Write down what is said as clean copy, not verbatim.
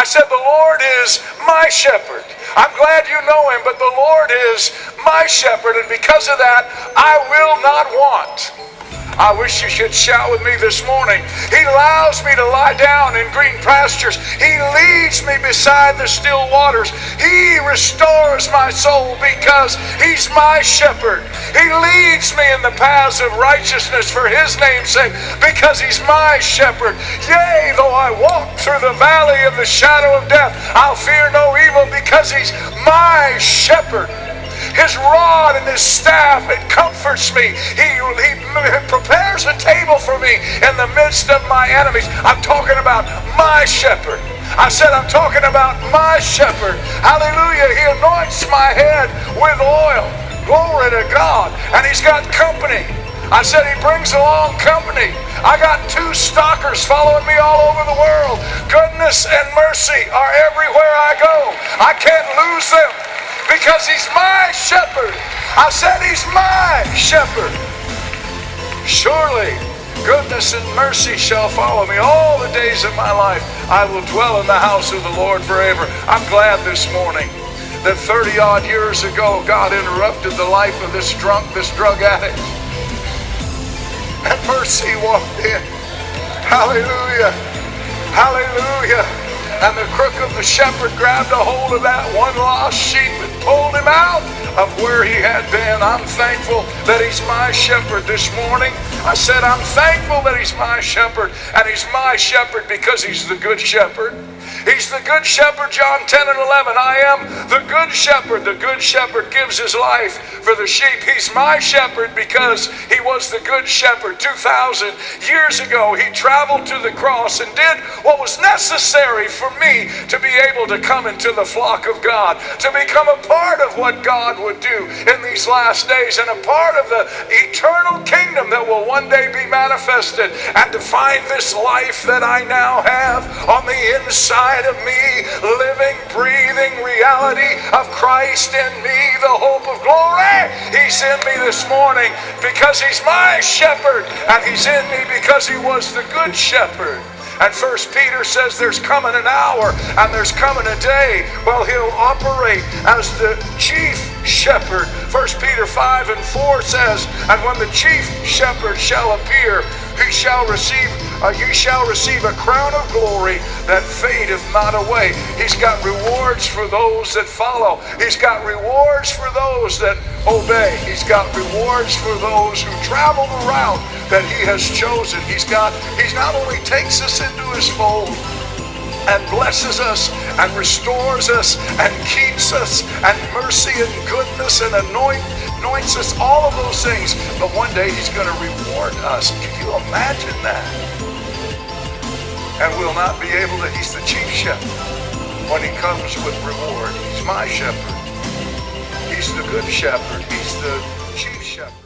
I said, the Lord is my shepherd. I'm glad you know him, but the Lord is my shepherd, and because of that, I will not want. I wish you should shout with me this morning. He allows me to lie down in green pastures. He leads me beside the still waters. He restores my soul because he's my shepherd. He leads me in the paths of righteousness for his name's sake because he's my shepherd. Yea, though I walk through the valley of the shadow of death, I'll fear no evil because he's my shepherd. His rod and his staff, it comforts me. He prepares a table for me in the midst of my enemies. I'm talking about my shepherd. I said I'm talking about my shepherd. Hallelujah. He anoints my head with oil. Glory to God. And he's got company. I said he brings along company. I got 2 stalkers following me all over the world. Goodness and mercy are everywhere I go. I can't lose them. Because he's my shepherd. I said he's my shepherd. Surely goodness and mercy shall follow me all the days of my life. I will dwell in the house of the Lord forever. I'm glad this morning that 30-odd years ago God interrupted the life of this drug addict. And mercy walked in. Hallelujah. Hallelujah. And the crook of the shepherd grabbed a hold of that one lost sheep and pulled him out of where he had been. I'm thankful that he's my shepherd this morning. I said I'm thankful that he's my shepherd. And he's my shepherd because he's the good shepherd. He's the good shepherd, John 10 and 11. I am the good shepherd. The good shepherd gives his life for the sheep. He's my shepherd because he was the good shepherd. 2,000 years ago, he traveled to the cross and did what was necessary for me to be able to come into the flock of God, to become a part of what God would do in these last days and a part of the eternal kingdom that will one day be manifested, and to find this life that I now have on the inside of me, living, breathing reality of Christ in me, the hope of glory. He's in me this morning because he's my shepherd, and he's in me because he was the good shepherd. And 1 Peter says there's coming an hour and there's coming a day. Well, he'll operate as the chief shepherd. 1 Peter 5 and 4 says, and when the chief shepherd shall appear, ye shall receive a crown of glory that fadeth not away. He's got rewards for those that follow. He's got rewards for those that obey. He's got rewards for those who travel the route that he has chosen. He not only takes us into his fold and blesses us and restores us and keeps us, and mercy and goodness and anoints us, all of those things, but one day he's going to reward us. Can you imagine that? And we'll not be able to. He's the chief shepherd when he comes with reward. He's my shepherd. He's the good shepherd. He's the chief shepherd.